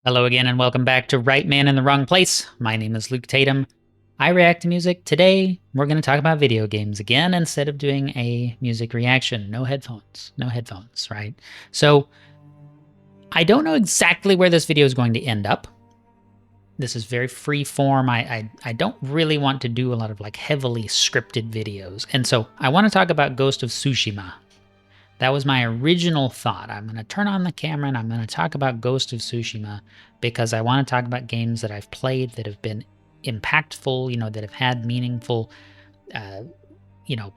Hello again, and welcome back to Right Man in the Wrong Place. My name is Luke Tatum. I react to music. Today, we're going to talk about video games again instead of doing a music reaction. No headphones. No headphones, right? So, I don't know exactly where this video is going to end up. This is very free form. I don't really want to do a lot of like heavily scripted videos. And so, I want to talk about Ghost of Tsushima. That was my original thought. I'm going to turn on the camera and I'm going to talk about Ghost of Tsushima because I want to talk about games that I've played that have been impactful, that have had meaningful, uh, you know,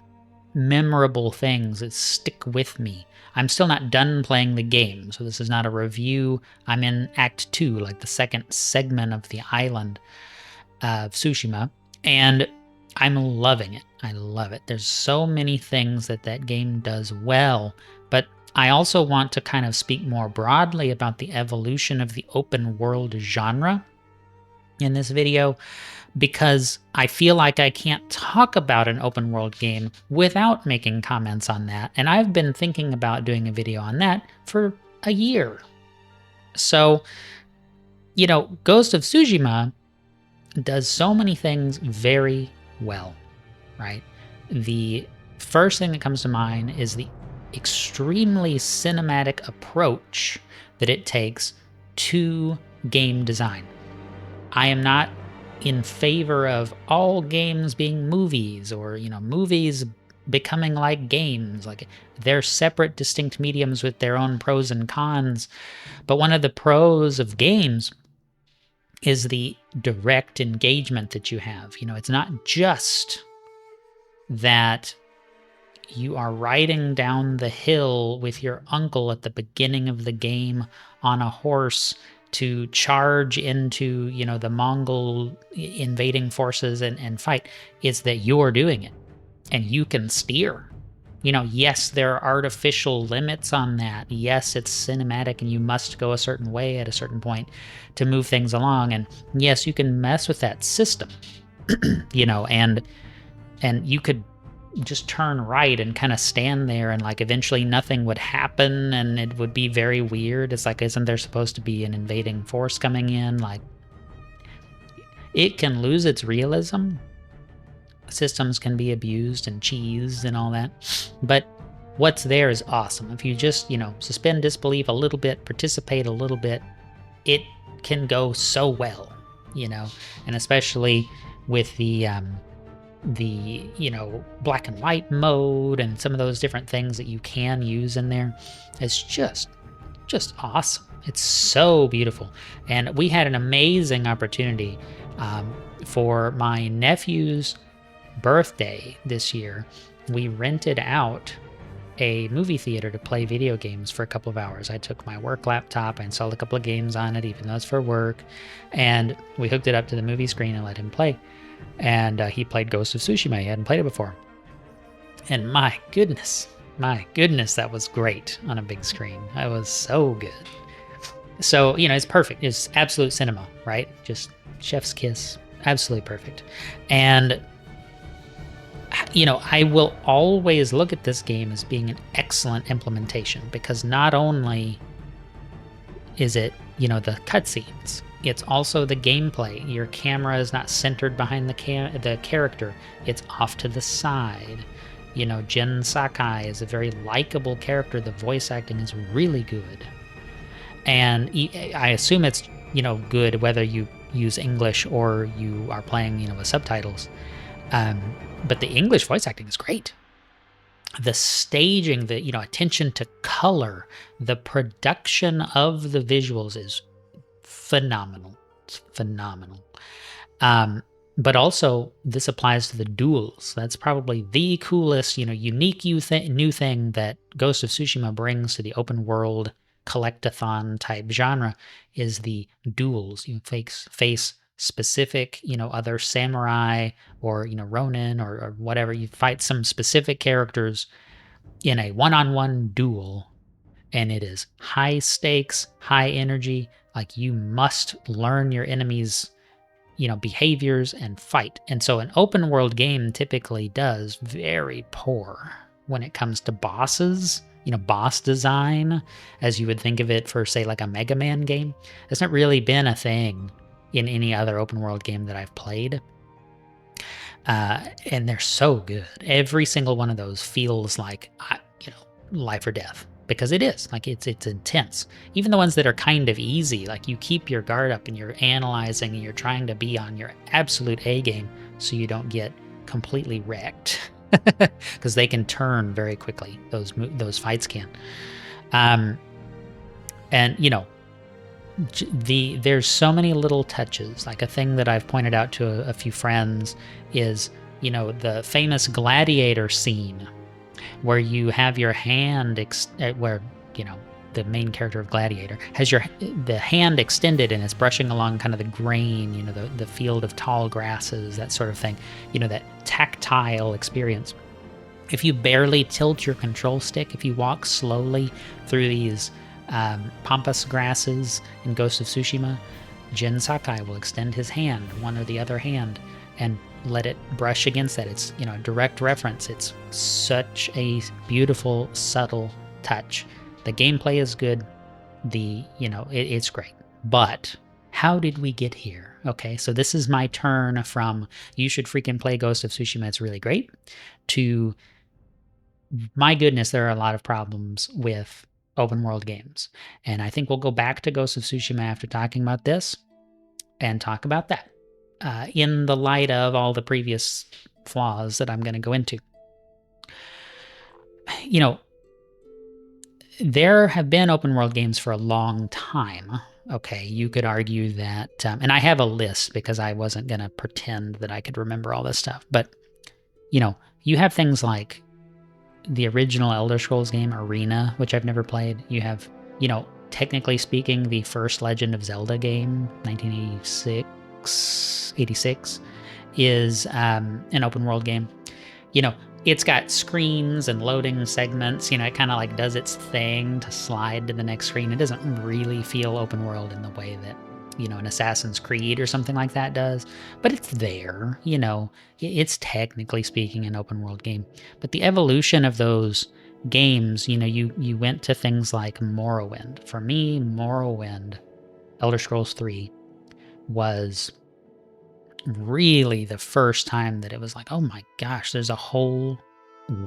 memorable things that stick with me. I'm still not done playing the game, so this is not a review. I'm in Act 2, like the second segment of the island of Tsushima, and I'm loving it. I love it. There's so many things that game does well, but I also want to kind of speak more broadly about the evolution of the open world genre in this video, because I feel like I can't talk about an open world game without making comments on that, and I've been thinking about doing a video on that for a year. So, Ghost of Tsushima does so many things very well, right? The first thing that comes to mind is the extremely cinematic approach that it takes to game design. I am not in favor of all games being movies or, movies becoming like games. Like, they're separate, distinct mediums with their own pros and cons. But one of the pros of games is the direct engagement that you have. It's not just that you are riding down the hill with your uncle at the beginning of the game on a horse to charge into, the Mongol invading forces and fight. It's that you're doing it and you can steer. Yes, there are artificial limits on that. Yes, it's cinematic and you must go a certain way at a certain point to move things along. And yes, you can mess with that system, and you could just turn right and kind of stand there and like eventually nothing would happen and it would be very weird. It's like, isn't there supposed to be an invading force coming in? Like, it can lose its realism. Systems can be abused and cheesed and all that, but what's there is awesome. If you just, suspend disbelief a little bit, participate a little bit, it can go so well, and especially with the black and white mode and some of those different things that you can use in there. It's just awesome. It's so beautiful. And we had an amazing opportunity for my nephew's birthday this year. We rented out a movie theater to play video games for a couple of hours. I took my work laptop, I installed a couple of games on it, even though it's for work, and we hooked it up to the movie screen and let him play. And he played Ghost of Tsushima. He hadn't played it before. And my goodness, that was great on a big screen. That was so good. So, it's perfect. It's absolute cinema, right? Just chef's kiss. Absolutely perfect. And I will always look at this game as being an excellent implementation, because not only is it, the cutscenes, it's also the gameplay. Your camera is not centered behind the character. It's off to the side. Jin Sakai is a very likable character. The voice acting is really good. And I assume it's, good whether you use English or you are playing, with subtitles. But the English voice acting is great. The staging, the attention to color, the production of the visuals is phenomenal. It's phenomenal. But also, this applies to the duels. That's probably the coolest, unique new thing that Ghost of Tsushima brings to the open world collectathon type genre is the duels. You face specific, other samurai or, Ronin or whatever. You fight some specific characters in a one-on-one duel, and it is high stakes, high energy. Like, you must learn your enemies, behaviors and fight. And so an open world game typically does very poor when it comes to bosses boss design as you would think of it for, say, like a Mega Man game. It's not really been a thing in any other open world game that I've played. And they're so good. Every single one of those feels like, life or death, because it is. Like, it's intense. Even the ones that are kind of easy, like you keep your guard up and you're analyzing and you're trying to be on your absolute A game so you don't get completely wrecked. Because they can turn very quickly. Those fights can. And there's so many little touches. Like, a thing that I've pointed out to a few friends is, the famous gladiator scene where you have your hand where the main character of Gladiator has the hand extended and it's brushing along kind of the grain, the field of tall grasses, that sort of thing, that tactile experience. If you barely tilt your control stick, if you walk slowly through these pampas grasses in Ghost of Tsushima, Jin Sakai will extend his hand, one or the other hand, and let it brush against that. It's, a direct reference. It's such a beautiful, subtle touch. The gameplay is good. It's great. But how did we get here? Okay, so this is my turn from you should freaking play Ghost of Tsushima, it's really great, to my goodness, there are a lot of problems with open world games. And I think we'll go back to Ghost of Tsushima after talking about this and talk about that in the light of all the previous flaws that I'm going to go into. There have been open world games for a long time. Okay, you could argue that, and I have a list because I wasn't going to pretend that I could remember all this stuff. But, you have things like the original Elder Scrolls game, Arena, which I've never played. You have, technically speaking, the first Legend of Zelda game, 1986, is an open world game. It's got screens and loading segments. It kind of like does its thing to slide to the next screen. It doesn't really feel open world in the way that, an Assassin's Creed or something like that does. But it's there, it's technically speaking an open world game. But the evolution of those games, you went to things like Morrowind. For me, Morrowind, Elder Scrolls 3, was really the first time that it was like, oh my gosh, there's a whole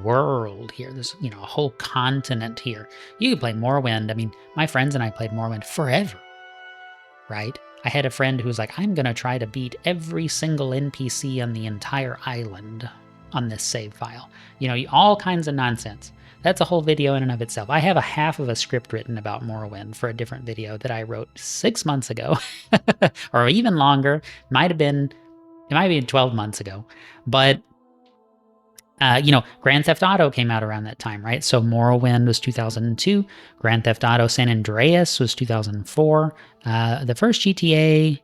world here. There's, a whole continent here. You could play Morrowind. I mean, my friends and I played Morrowind forever, right? I had a friend who was like, I'm going to try to beat every single NPC on the entire island on this save file. All kinds of nonsense. That's a whole video in and of itself. I have a half of a script written about Morrowind for a different video that I wrote 6 months ago, or even longer. It might be 12 months ago. But, Grand Theft Auto came out around that time, right? So Morrowind was 2002. Grand Theft Auto San Andreas was 2004. The first GTA,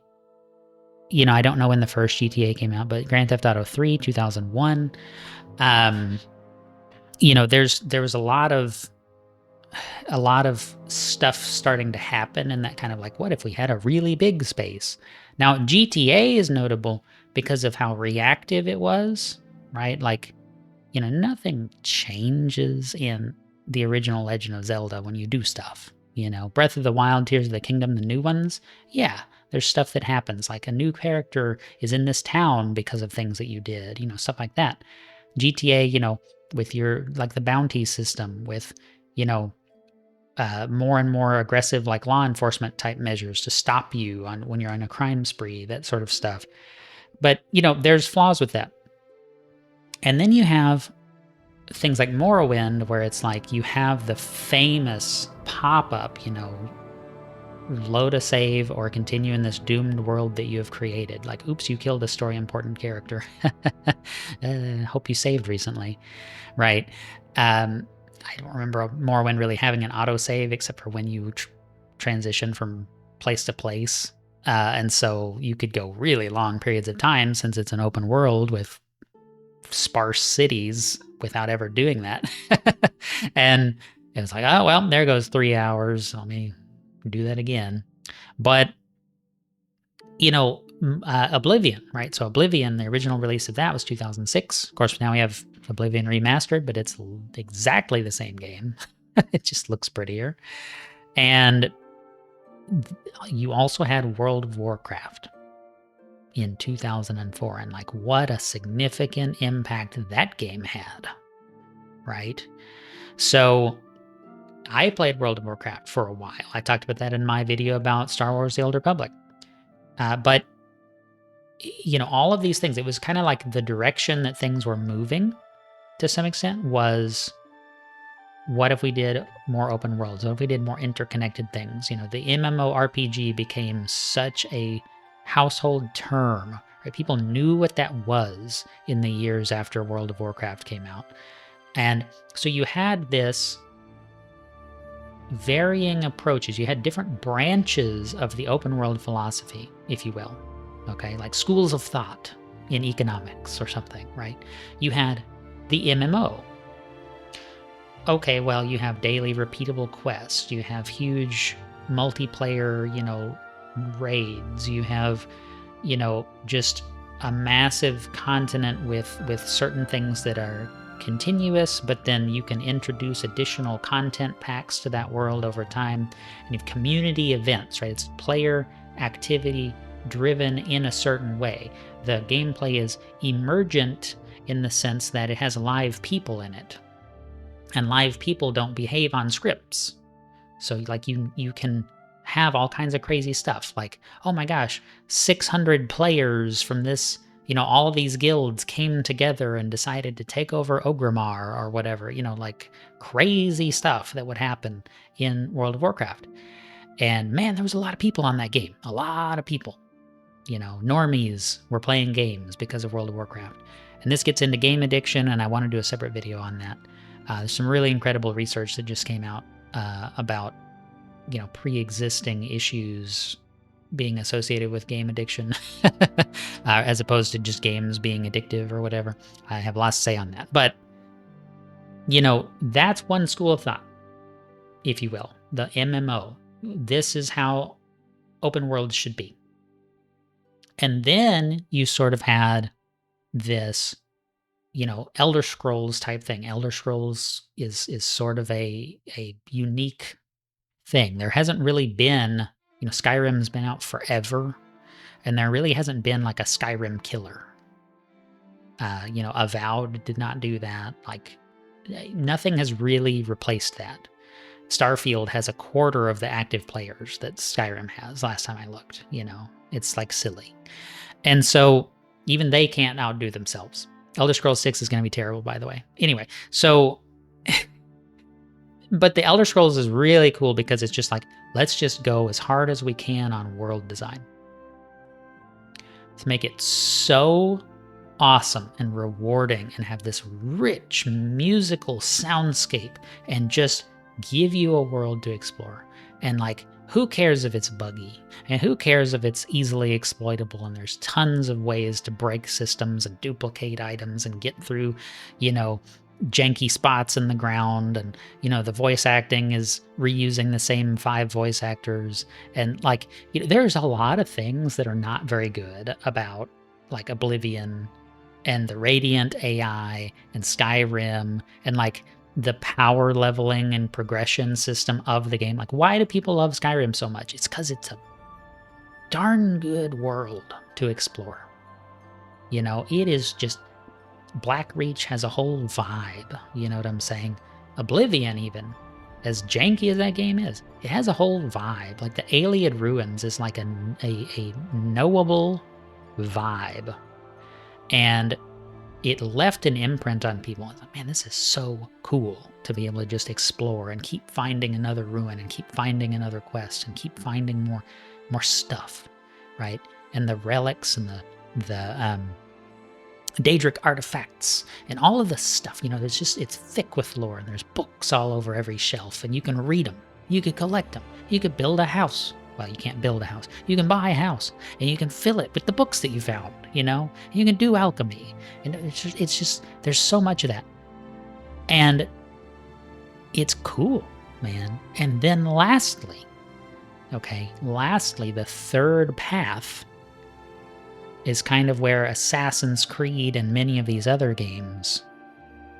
I don't know when the first GTA came out, but Grand Theft Auto 3, 2001. There was a lot of stuff starting to happen in that kind of like, what if we had a really big space? Now, GTA is notable because of how reactive it was, right? Like, nothing changes in the original Legend of Zelda when you do stuff. Breath of the Wild, Tears of the Kingdom, the new ones, yeah, there's stuff that happens. Like, a new character is in this town because of things that you did, stuff like that. GTA, with your, like, the bounty system, with, more and more aggressive, like, law enforcement type measures to stop you when you're on a crime spree, that sort of stuff. But, there's flaws with that. And then you have things like Morrowind, where it's like you have the famous pop-up, load a save or continue in this doomed world that you have created. Like, oops, you killed a story important character. Hope you saved recently, right? I don't remember Morrowind really having an autosave except for when you transition from place to place. And so you could go really long periods of time since it's an open world with sparse cities without ever doing that. And it was like, oh, well, there goes 3 hours. Let me do that again. But, Oblivion, right? So Oblivion, the original release of that was 2006. Of course, now we have Oblivion Remastered, but it's exactly the same game. It just looks prettier. And you also had World of Warcraft in 2004, and like what a significant impact that game had, right? So I played World of Warcraft for a while. I talked about that in my video about Star Wars: The Old Republic. But all of these things, it was kind of like the direction that things were moving to some extent was, what if we did more open worlds? What if we did more interconnected things? The MMORPG became such a household term, right? People knew what that was in the years after World of Warcraft came out. And so you had this varying approaches. You had different branches of the open world philosophy, if you will. Okay, like schools of thought in economics or something, right? You had the MMO. Okay, well, you have daily repeatable quests. You have huge multiplayer, raids. You have, just a massive continent with certain things that are continuous, but then you can introduce additional content packs to that world over time. And you have community events, right? It's player activity driven in a certain way. The gameplay is emergent in the sense that it has live people in it. And live people don't behave on scripts. So like you can have all kinds of crazy stuff like, oh my gosh, 600 players from this, all of these guilds came together and decided to take over Ogrimmar or whatever, like crazy stuff that would happen in World of Warcraft. And man, there was a lot of people on that game. A lot of people. Normies were playing games because of World of Warcraft. And this gets into game addiction, and I want to do a separate video on that. There's some really incredible research that just came out about, pre-existing issues being associated with game addiction, as opposed to just games being addictive or whatever. I have lots to say on that. But, that's one school of thought, if you will, the MMO. This is how open worlds should be. And then you sort of had this, Elder Scrolls type thing. Elder Scrolls is sort of a unique thing. There hasn't really been, Skyrim's been out forever, and there really hasn't been like a Skyrim killer. Avowed did not do that. Like, nothing has really replaced that. Starfield has a quarter of the active players that Skyrim has, last time I looked. It's like silly. And so even they can't outdo themselves. Elder Scrolls 6 is going to be terrible, by the way. Anyway, so, but the Elder Scrolls is really cool because it's just like, let's just go as hard as we can on world design to make it so awesome and rewarding and have this rich musical soundscape and just give you a world to explore. And like, who cares if it's buggy? And who cares if it's easily exploitable? And there's tons of ways to break systems and duplicate items and get through, janky spots in the ground. And, the voice acting is reusing the same 5 voice actors. And like, there's a lot of things that are not very good about like Oblivion and the Radiant AI and Skyrim and like the power leveling and progression system of the game. Like, why do people love Skyrim so much? It's because it's a darn good world to explore. It is just, Blackreach has a whole vibe, you know what I'm saying? Oblivion, even, as janky as that game is, it has a whole vibe. Like the Ayleid Ruins is like a knowable vibe. And it left an imprint on people. I thought, man, this is so cool to be able to just explore and keep finding another ruin and keep finding another quest and keep finding more stuff, right? And the relics and the Daedric artifacts and all of this stuff, there's just, it's thick with lore, and there's books all over every shelf, and you can read them, you could collect them, you could build a house. Well, you can't build a house. You can buy a house, and you can fill it with the books that you found, and you can do alchemy. And it's just, there's so much of that. And it's cool, man. And then lastly, the third path is kind of where Assassin's Creed and many of these other games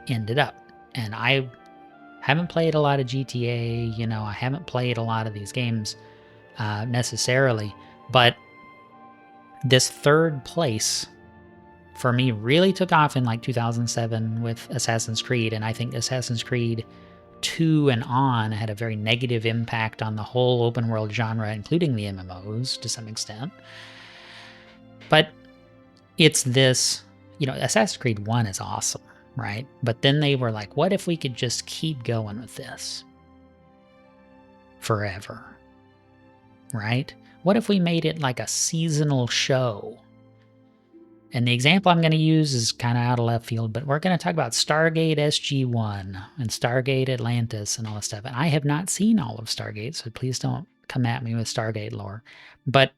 ended up. And I Haven't played a lot of GTA, you know, I haven't played a lot of these games necessarily, but this third place for me really took off in like 2007 with Assassin's Creed, and I think Assassin's Creed 2 and on had a very negative impact on the whole open world genre, including the MMOs to some extent. But it's this, you know, Assassin's Creed 1 is awesome, right? But then they were like, what if we could just keep going with this forever, right? What if we made it like a seasonal show? And the example I'm going to use is kind of out of left field, but we're going to talk about Stargate SG-1 and Stargate Atlantis and all this stuff. And I have not seen all of Stargate, so please don't come at me with Stargate lore. But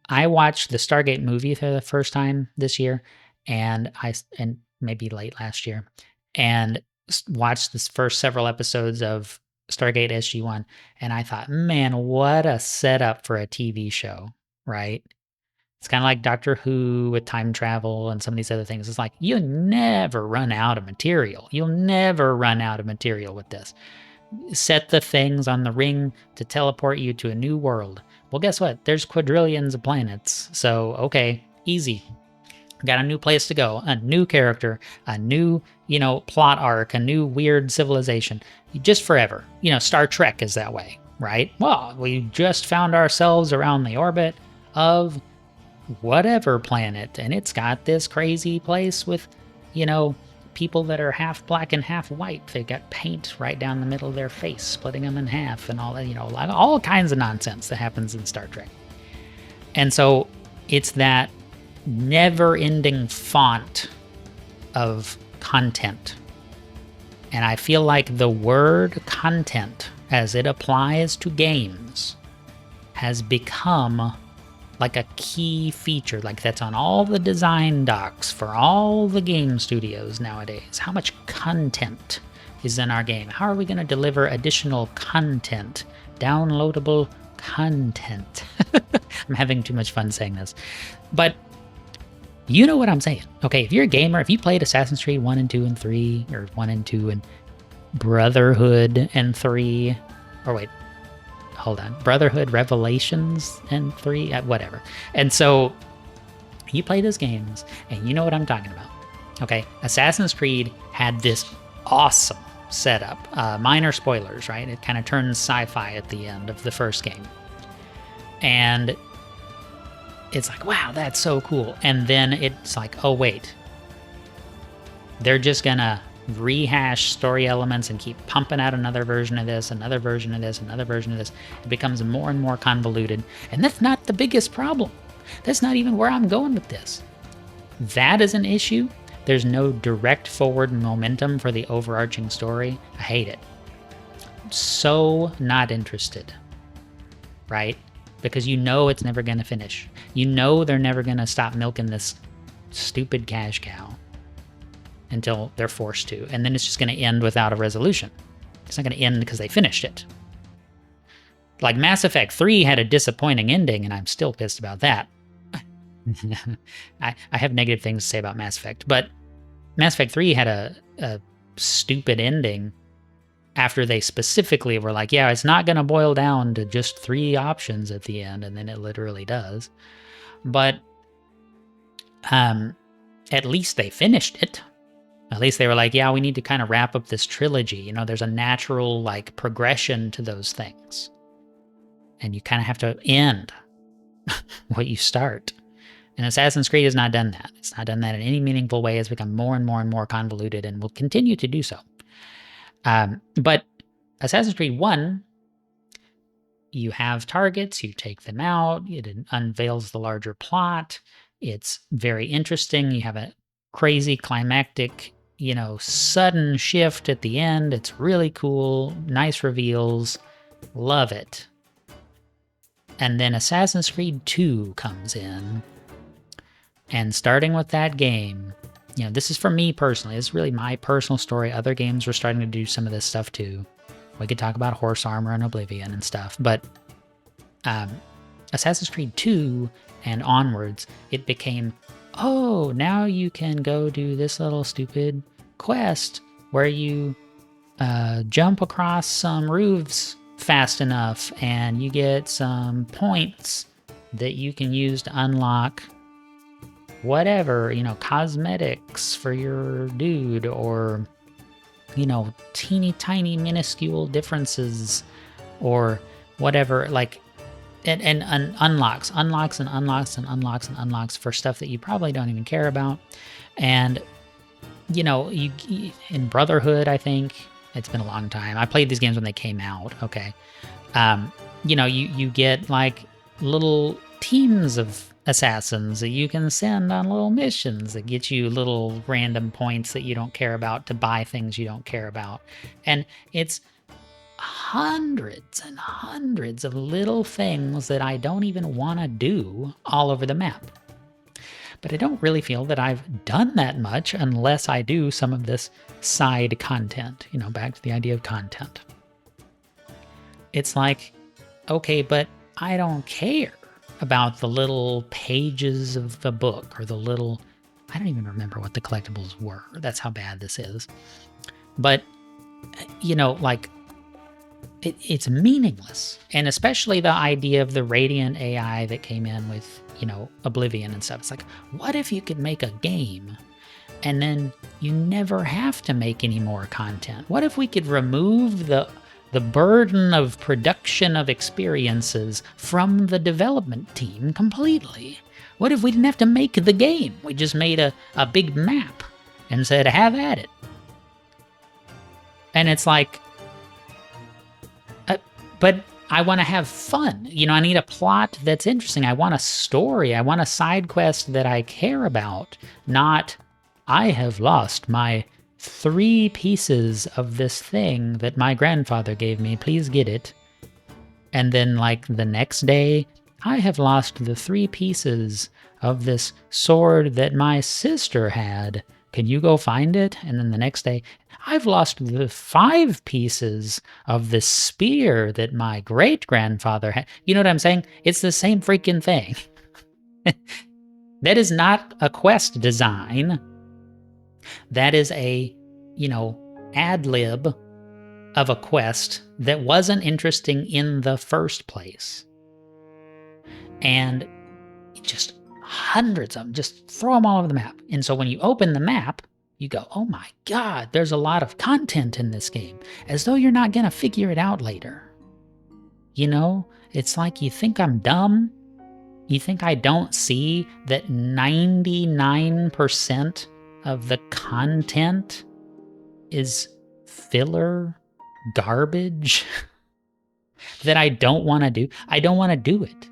I watched the Stargate movie for the first time this year, and maybe late last year, and watched the first several episodes of Stargate SG-1, and I thought, man, what a setup for a TV show, right? It's kind of like Doctor Who with time travel and some of these other things. It's like, you never run out of material. You'll never run out of material with this. Set the things on the ring to teleport you to a new world. Well, guess what? There's quadrillions of planets. So, okay, easy. Got a new place to go, a new character, a new, you know, plot arc, a new weird civilization. Just forever. You know, Star Trek is that way, right? Well, we just found ourselves around the orbit of whatever planet, and it's got this crazy place with, you know, people that are half black and half white. They've got paint right down the middle of their face, splitting them in half, and all that, you know, all kinds of nonsense that happens in Star Trek. And so it's that never-ending font of content. And I feel like the word content, as it applies to games, has become like a key feature, like that's on all the design docs for all the game studios nowadays. How much content is in our game? How are we going to deliver additional content? Downloadable content. I'm having too much fun saying this. But you know what I'm saying. Okay, if you're a gamer, if you played Assassin's Creed 1 and 2 and 3, or 1 and 2 and Brotherhood and 3, or wait, hold on, Brotherhood Revelations and 3, whatever. And so you play those games and you know what I'm talking about. Okay, Assassin's Creed had this awesome setup. Minor spoilers, right? It kind of turns sci-fi at the end of the first game. And it's like, wow, that's so cool. And then it's like, oh wait, they're just gonna rehash story elements and keep pumping out another version of this, another version of this, another version of this. It becomes more and more convoluted. And that's not the biggest problem. That's not even where I'm going with this. That is an issue. There's no direct forward momentum for the overarching story. I hate it. I'm so not interested, right? Because you know it's never going to finish. You know they're never going to stop milking this stupid cash cow until they're forced to. And then it's just going to end without a resolution. It's not going to end because they finished it. Like Mass Effect 3 had a disappointing ending, and I'm still pissed about that. I have negative things to say about Mass Effect, but Mass Effect 3 had a stupid ending after they specifically were like, yeah, it's not going to boil down to just 3 options at the end, and then it literally does. But at least they finished it. At least they were like, yeah, we need to kind of wrap up this trilogy. You know, there's a natural like progression to those things. And you kind of have to end what you start. And Assassin's Creed has not done that. It's not done that in any meaningful way. It's become more and more and more convoluted and will continue to do so. But Assassin's Creed 1, you have targets, you take them out, it unveils the larger plot. It's very interesting. You have a crazy climactic, you know, sudden shift at the end. It's really cool. Nice reveals. Love it. And then Assassin's Creed 2 comes in. And starting with that game, you know, this is for me personally. It's really my personal story. Other games were starting to do some of this stuff too. We could talk about Horse Armor and Oblivion and stuff. But Assassin's Creed 2 and onwards, it became, oh, now you can go do this little stupid quest where you jump across some roofs fast enough, and you get some points that you can use to unlock whatever, cosmetics for your dude, or, teeny tiny minuscule differences, or whatever, like, and unlocks for stuff that you probably don't even care about. And, you in Brotherhood, I think, it's been a long time. I played these games when they came out, okay. You get, like, little teams of assassins that you can send on little missions that get you little random points that you don't care about to buy things you don't care about. And it's hundreds and hundreds of little things that I don't even want to do all over the map. But I don't really feel that I've done that much unless I do some of this side content, back to the idea of content. It's like, okay, but I don't care about the little pages of the book, or the little, I don't even remember what the collectibles were. That's how bad this is. But, like, it's meaningless. And especially the idea of the Radiant AI that came in with, Oblivion and stuff. It's like, what if you could make a game and then you never have to make any more content? What if we could remove the burden of production of experiences from the development team completely? What if we didn't have to make the game? We just made a big map and said, have at it. And it's like, but I want to have fun. I need a plot that's interesting. I want a story. I want a side quest that I care about. Not, I have lost my 3 pieces of this thing that my grandfather gave me. Please get it. And then, like, the next day, I have lost the 3 pieces of this sword that my sister had. Can you go find it? And then the next day, I've lost the 5 pieces of this spear that my great-grandfather had. You know what I'm saying? It's the same freaking thing. That is not a quest design. That is a, ad-lib of a quest that wasn't interesting in the first place. And just hundreds of them, just throw them all over the map. And so when you open the map, you go, oh my God, there's a lot of content in this game, as though you're not going to figure it out later. It's like, you think I'm dumb? You think I don't see that 99% of the content is filler garbage that I don't want to do? I don't want to do it.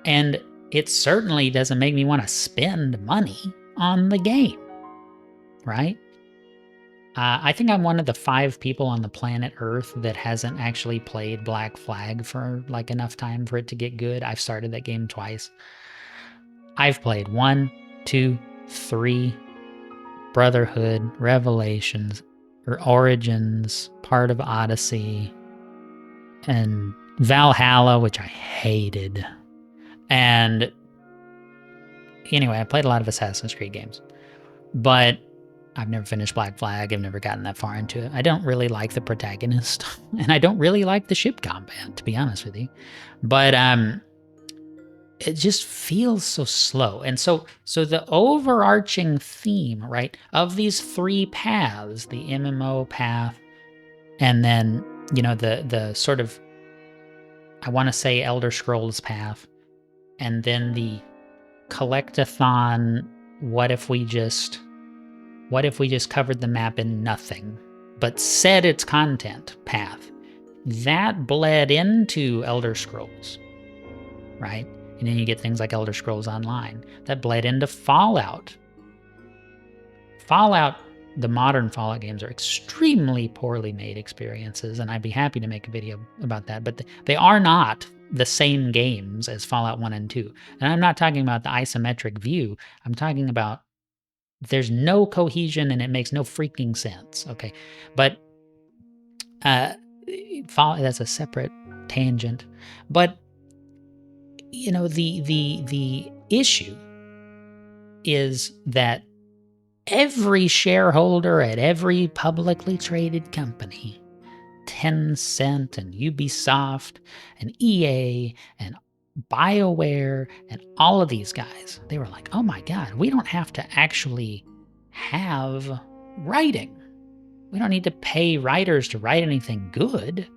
And it certainly doesn't make me want to spend money on the game, right? I think I'm one of the 5 people on the planet Earth that hasn't actually played Black Flag for, like, enough time for it to get good. I've started that game twice. I've played 1, 2, 3, Brotherhood, Revelations, or Origins, part of Odyssey, and Valhalla, which I hated. And anyway, I played a lot of Assassin's Creed games, but I've never finished Black Flag. I've never gotten that far into it. I don't really like the protagonist, and I don't really like the ship combat, to be honest with you. But it just feels so slow. And so the overarching theme, right, of these 3 paths, the MMO path, and then, the sort of, I want to say, Elder Scrolls path, and then the collectathon, what if we just covered the map in nothing, but said its content path, that bled into Elder Scrolls, right? And then you get things like Elder Scrolls Online. That bled into Fallout. The modern Fallout games are extremely poorly made experiences, and I'd be happy to make a video about that, but they are not the same games as Fallout 1 and 2. And I'm not talking about the isometric view. I'm talking about there's no cohesion and it makes no freaking sense, okay? But that's a separate tangent. But the issue is that every shareholder at every publicly traded company, Tencent and Ubisoft and EA and BioWare and all of these guys, they were like, oh my God, we don't have to actually have writing. We don't need to pay writers to write anything good.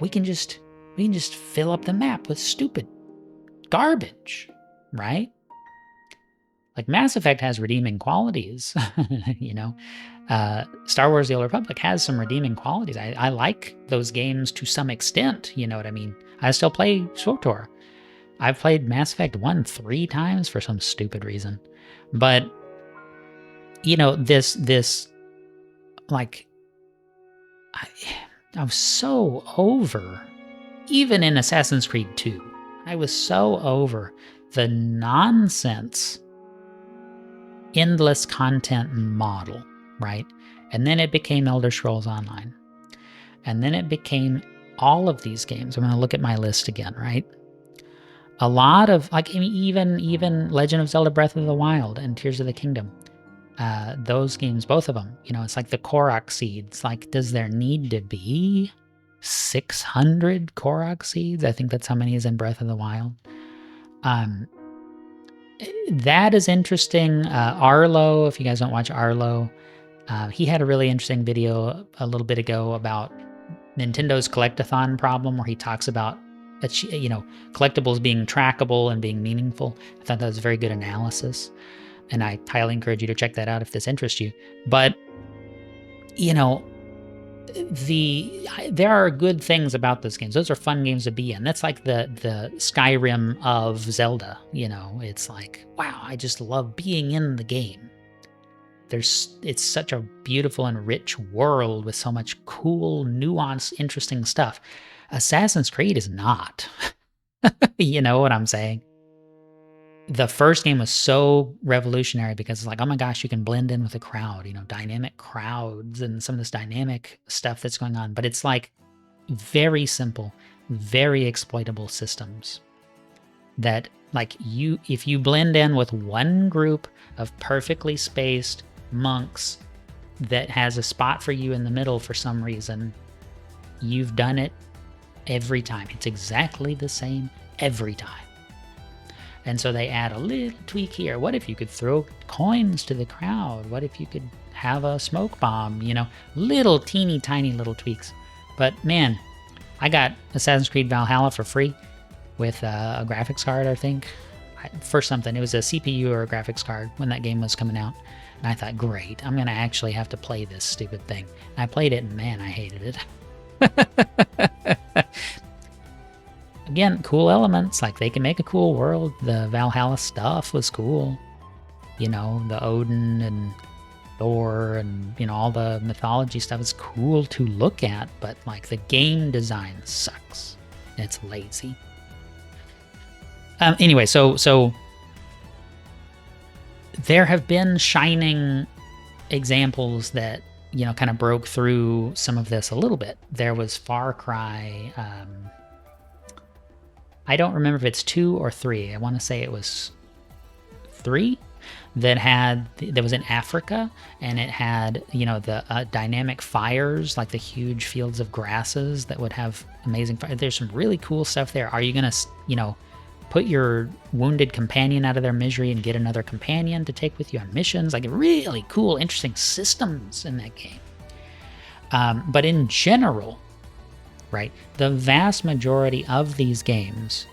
We can just fill up the map with stupid garbage, right? Like Mass Effect has redeeming qualities, you know. Star Wars: The Old Republic has some redeeming qualities. I like those games to some extent, you know what I mean? I still play SWTOR. I've played Mass Effect 1 3 times for some stupid reason. But, you know, this like, I was so over, even in Assassin's Creed 2, I was so over the nonsense endless content model, right? And then it became Elder Scrolls Online. And then it became all of these games. I'm going to look at my list again, right? A lot of, like, even Legend of Zelda Breath of the Wild and Tears of the Kingdom. Those games, both of them, you know, it's like the Korok seeds. Like, does there need to be 600 Korok seeds? I think that's how many is in Breath of the Wild. That is interesting. Arlo, if you guys don't watch Arlo, he had a really interesting video a little bit ago about Nintendo's collectathon problem, where he talks about, you know, collectibles being trackable and being meaningful. I thought that was a very good analysis, and I highly encourage you to check that out if this interests you. But, you know, there are good things about those games. Those are fun games to be in. That's like the Skyrim of Zelda, you know. It's like, wow, I just love being in the game. It's such a beautiful and rich world with so much cool, nuanced, interesting stuff. Assassin's Creed is not. You know what I'm saying? The first game was so revolutionary because it's like, oh my gosh, you can blend in with the crowd, you know, dynamic crowds and some of this dynamic stuff that's going on. But it's like very simple, very exploitable systems that, like, if you blend in with one group of perfectly spaced monks that has a spot for you in the middle for some reason, you've done it every time. It's exactly the same every time. And so they add a little tweak here. What if you could throw coins to the crowd? What if you could have a smoke bomb? You know, little teeny tiny little tweaks. But man, I got Assassin's Creed Valhalla for free with a graphics card, I think. For something, it was a CPU or a graphics card when that game was coming out. And I thought, great, I'm going to actually have to play this stupid thing. And I played it, and man, I hated it. Again, cool elements, like they can make a cool world. The Valhalla stuff was cool. You know, the Odin and Thor and, you know, all the mythology stuff is cool to look at, but like the game design sucks. It's lazy. Anyway, so there have been shining examples that, you know, kind of broke through some of this a little bit. There was Far Cry, I don't remember if it's 2 or 3. I want to say it was 3 that was in Africa, and it had, you know, the dynamic fires, like the huge fields of grasses that would have amazing fire. There's some really cool stuff there. Are you going to, you know, put your wounded companion out of their misery and get another companion to take with you on missions? Like really cool, interesting systems in that game. But in general, right, the vast majority of these games,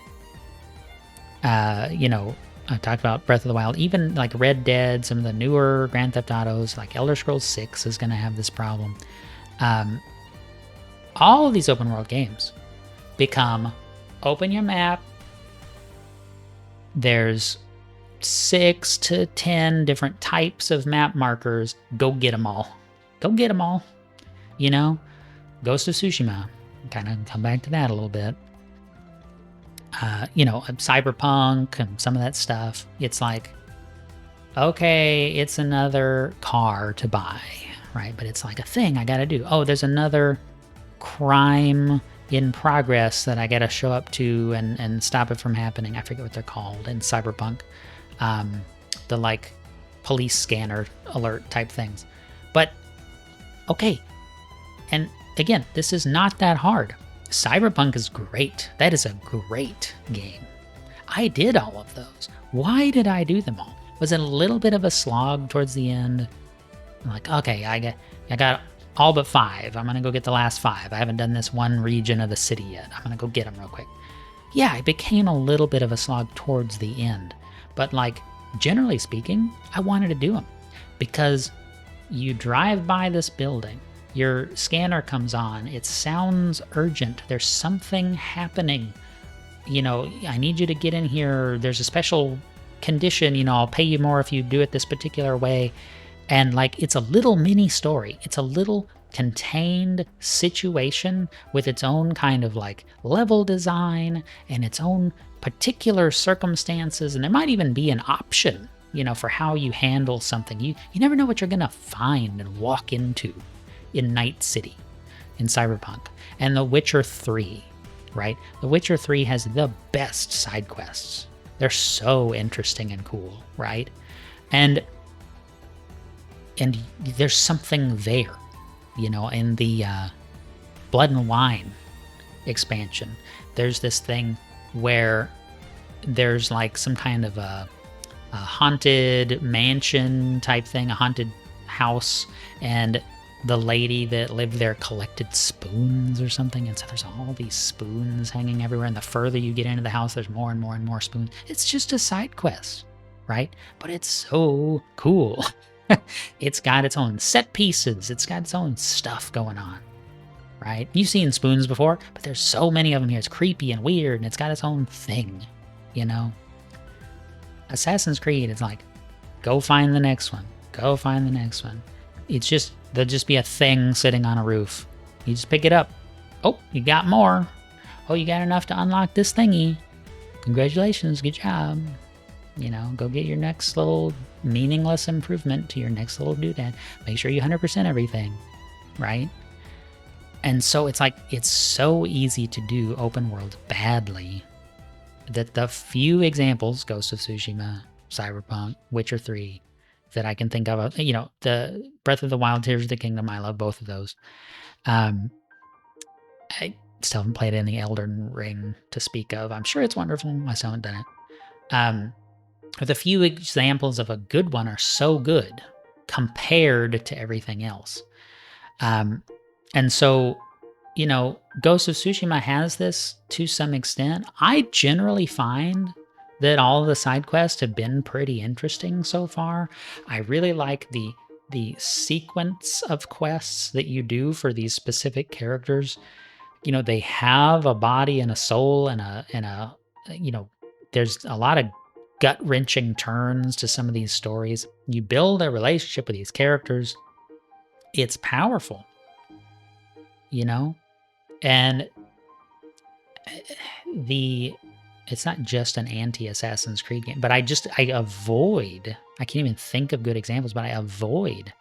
you know, I talked about Breath of the Wild, even like Red Dead, some of the newer Grand Theft Autos, like Elder Scrolls 6 is going to have this problem. All of these open world games become open your map. There's 6 to 10 different types of map markers. Go get them all. Go get them all. You know, Ghost of Tsushima. Kind of come back to that a little bit. You know, Cyberpunk and some of that stuff. It's like, okay, it's another car to buy, right? But it's like a thing I got to do. Oh, there's another crime in progress that I got to show up to and stop it from happening. I forget what they're called in Cyberpunk. The like police scanner alert type things. But okay, and again, this is not that hard. Cyberpunk is great. That is a great game. I did all of those. Why did I do them all? Was it a little bit of a slog towards the end? I'm like, okay, I got all but 5. I'm gonna go get the last 5. I haven't done this one region of the city yet. I'm gonna go get them real quick. Yeah, it became a little bit of a slog towards the end. But like, generally speaking, I wanted to do them. Because you drive by this building, your scanner comes on, it sounds urgent, there's something happening. You know, I need you to get in here, there's a special condition, you know, I'll pay you more if you do it this particular way. And like, it's a little mini story. It's a little contained situation with its own kind of like level design and its own particular circumstances. And there might even be an option, you know, for how you handle something. You never know what you're gonna find and walk into in Night City, in Cyberpunk. And The Witcher 3, right? The Witcher 3 has the best side quests. They're so interesting and cool, right? And there's something there, you know, in the Blood and Wine expansion. There's this thing where there's like some kind of a haunted mansion type thing, a haunted house, and the lady that lived there collected spoons or something, and so there's all these spoons hanging everywhere, and the further you get into the house, there's more and more and more spoons. It's just a side quest, right? But it's so cool. It's got its own set pieces. It's got its own stuff going on, right? You've seen spoons before, but there's so many of them here. It's creepy and weird, and it's got its own thing, you know? Assassin's Creed, it's like, go find the next one. Go find the next one. It's just, there'll just be a thing sitting on a roof. You just pick it up. Oh, you got more. Oh, you got enough to unlock this thingy. Congratulations, good job. You know, go get your next little meaningless improvement to your next little doodad. Make sure you 100% everything, right? And so it's like, it's so easy to do open world badly that the few examples, Ghost of Tsushima, Cyberpunk, Witcher 3, that I can think of, you know, the Breath of the Wild, Tears of the Kingdom, I love both of those. I still haven't played any Elden Ring to speak of. I'm sure it's wonderful. I still haven't done it. But the few examples of a good one are so good compared to everything else. And so, you know, Ghost of Tsushima has this to some extent. I generally find that all of the side quests have been pretty interesting so far. I really like the sequence of quests that you do for these specific characters. You know, they have a body and a soul and a you know, there's a lot of gut-wrenching turns to some of these stories. You build a relationship with these characters. It's powerful, you know? And it's not just an anti-Assassin's Creed game, but I avoid, I can't even think of good examples, but I avoid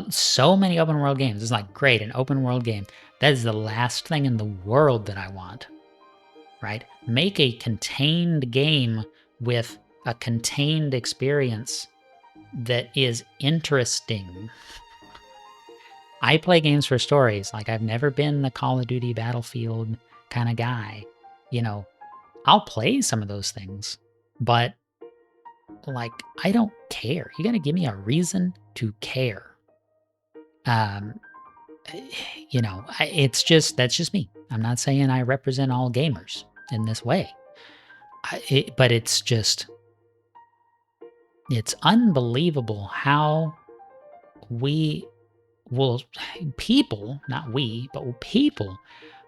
so many open world games. It's like, great, an open world game. That is the last thing in the world that I want, right? Make a contained game with a contained experience that is interesting. I play games for stories. Like, I've never been the Call of Duty Battlefield kind of guy. You know, I'll play some of those things, but like, I don't care. You gotta give me a reason to care. You know, that's just me. I'm not saying I represent all gamers in this way. But it's unbelievable how people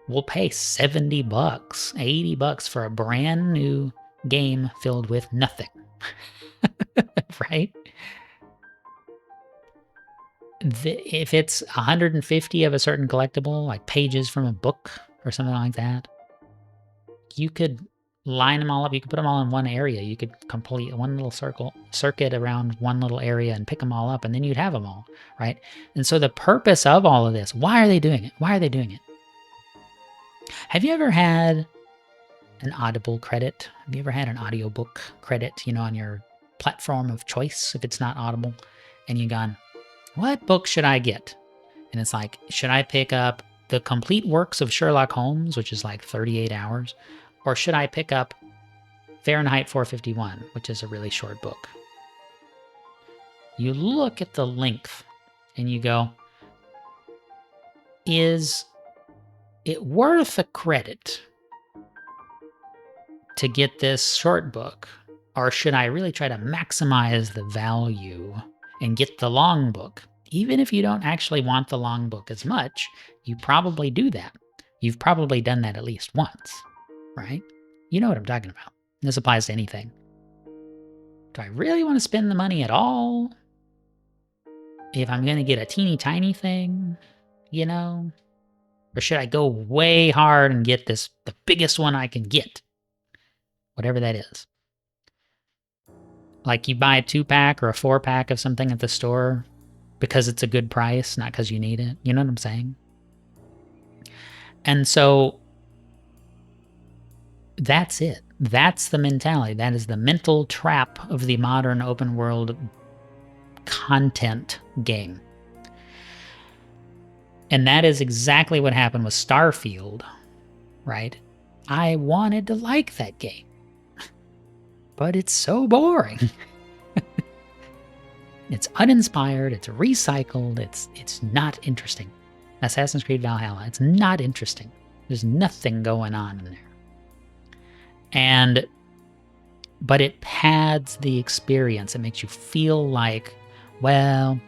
will pay $70, $80 for a brand new game filled with nothing. Right? If it's 150 of a certain collectible, like pages from a book or something like that, you could line them all up. You could put them all in one area. You could complete one little circuit around one little area and pick them all up, and then you'd have them all, right? And so the purpose of all of this, why are they doing it? Why are they doing it? Have you ever had an Audible credit? Have you ever had an audiobook credit, you know, on your platform of choice if it's not Audible, and you've gone, what book should I get? And it's like, should I pick up the complete works of Sherlock Holmes, which is like 38 hours, or should I pick up Fahrenheit 451, which is a really short book? You look at the length and you go, is it worth a credit to get this short book? Or should I really try to maximize the value and get the long book? Even if you don't actually want the long book as much, you probably do that. You've probably done that at least once, right? You know what I'm talking about. This applies to anything. Do I really want to spend the money at all? If I'm going to get a teeny tiny thing, you know? Or should I go way hard and get the biggest one I can get? Whatever that is. Like you buy a 2-pack or a 4-pack of something at the store because it's a good price, not because you need it. You know what I'm saying? And so that's it. That's the mentality. That is the mental trap of the modern open world content game. And that is exactly what happened with Starfield, right? I wanted to like that game, but it's so boring. It's uninspired, it's recycled, it's not interesting. Assassin's Creed Valhalla, it's not interesting. There's nothing going on in there. But it pads the experience. It makes you feel like, well,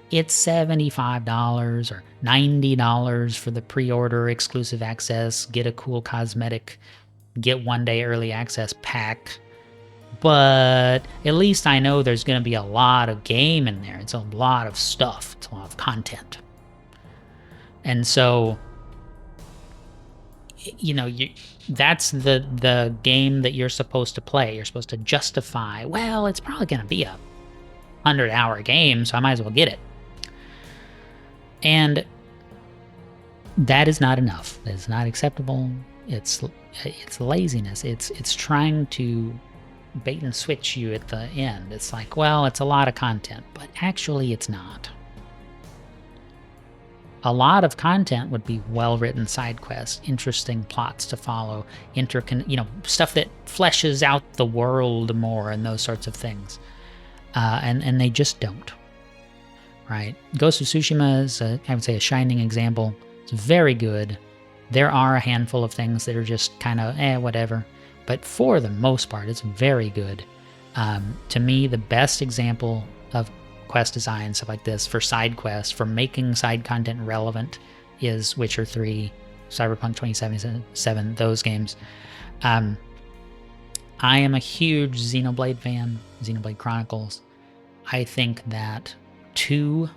it's $75 or $90 for the pre-order exclusive access, get a cool cosmetic, get 1-day early access pack. But at least I know there's going to be a lot of game in there. It's a lot of stuff. It's a lot of content. And so, you know, that's the game that you're supposed to play. You're supposed to justify, well, it's probably going to be a 100-hour game, so I might as well get it. And that is not enough. That is not acceptable. It's laziness. It's trying to bait and switch you at the end. It's like, well, it's a lot of content, but actually it's not. A lot of content would be well-written side quests, interesting plots to follow, stuff that fleshes out the world more and those sorts of things. And they just don't. Right? Ghost of Tsushima is, I would say, a shining example. It's very good. There are a handful of things that are just kind of, whatever. But for the most part, it's very good. To me, the best example of quest design, stuff like this, for side quests, for making side content relevant, is Witcher 3, Cyberpunk 2077, those games. I am a huge Xenoblade fan, Xenoblade Chronicles. I think that 2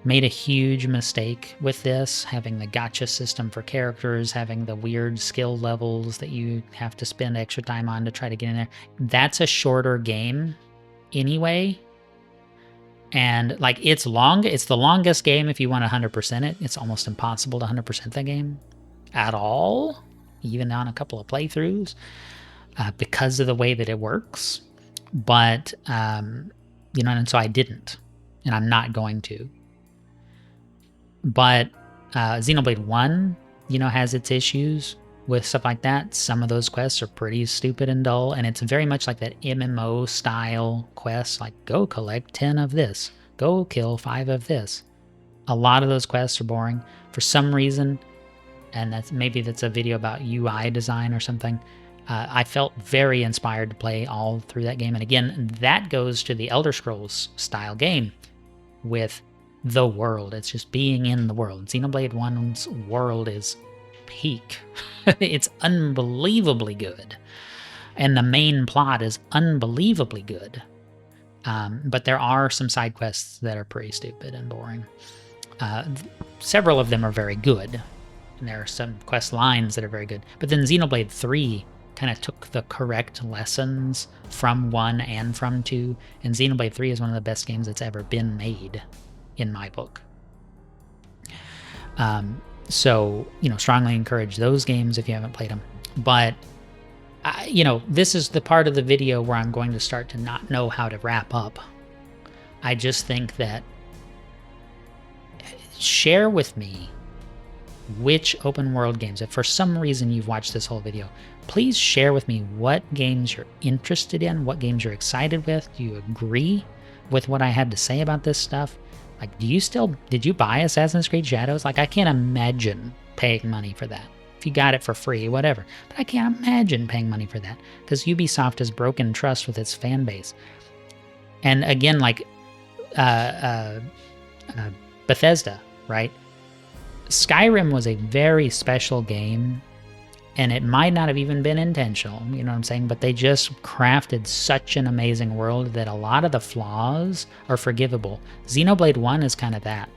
made a huge mistake with this, having the gacha system for characters, having the weird skill levels that you have to spend extra time on to try to get in there. That's a shorter game anyway. And like it's the longest game if you want to 100% it. It's almost impossible to 100% the game at all, even on a couple of playthroughs, because of the way that it works. But, and so I didn't, and I'm not going to. But Xenoblade 1, has its issues with stuff like that. Some of those quests are pretty stupid and dull, and it's very much like that MMO style quest, like go collect 10 of this, go kill 5 of this. A lot of those quests are boring for some reason, and that's a video about UI design or something. I felt very inspired to play all through that game, and again, that goes to the Elder Scrolls style game with the world. It's just being in the world. Xenoblade 1's world is peak. It's unbelievably good. And the main plot is unbelievably good. But there are some side quests that are pretty stupid and boring. Several of them are very good. And there are some quest lines that are very good. But then Xenoblade 3 kind of took the correct lessons from 1 and from 2. And Xenoblade 3 is one of the best games that's ever been made, in my book. So, strongly encourage those games if you haven't played them. But this is the part of the video where I'm going to start to not know how to wrap up. I just think that share with me which open world games, if for some reason you've watched this whole video, please share with me what games you're interested in, what games you're excited with. Do you agree with what I had to say about this stuff? Like, did you buy Assassin's Creed Shadows? Like, I can't imagine paying money for that. If you got it for free, whatever. But I can't imagine paying money for that because Ubisoft has broken trust with its fan base. And again, like Bethesda, right? Skyrim was a very special game, and it might not have even been intentional, you know what I'm saying? But they just crafted such an amazing world that a lot of the flaws are forgivable. Xenoblade 1 is kind of that.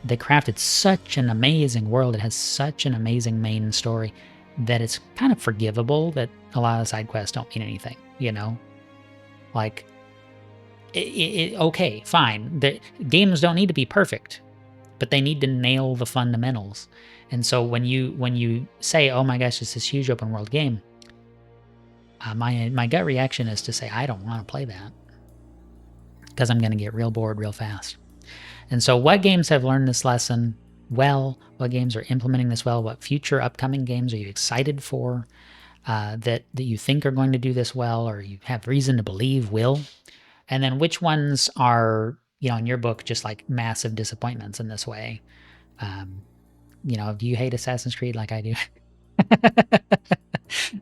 They crafted such an amazing world, it has such an amazing main story, that it's kind of forgivable that a lot of side quests don't mean anything, you know? Like, okay, fine. The games don't need to be perfect, but they need to nail the fundamentals. And so when you say, oh my gosh, it's this huge open world game, my gut reaction is to say, I don't want to play that because I'm going to get real bored real fast. And so what games have learned this lesson well? What games are implementing this well? What future upcoming games are you excited for that you think are going to do this well, or you have reason to believe will? And then which ones are, in your book, just like massive disappointments in this way? Do you hate Assassin's Creed like I do?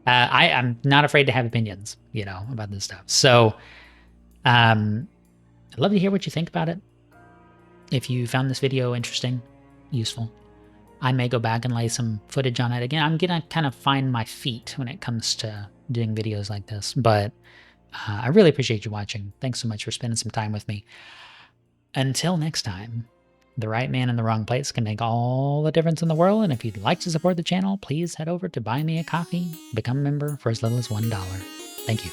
I'm not afraid to have opinions, about this stuff. So I'd love to hear what you think about it. If you found this video interesting, useful, I may go back and lay some footage on it again. I'm going to kind of find my feet when it comes to doing videos like this, but I really appreciate you watching. Thanks so much for spending some time with me. Until next time, the right man in the wrong place can make all the difference in the world. And if you'd like to support the channel, please head over to Buy Me a Coffee, become a member for as little as $1. Thank you.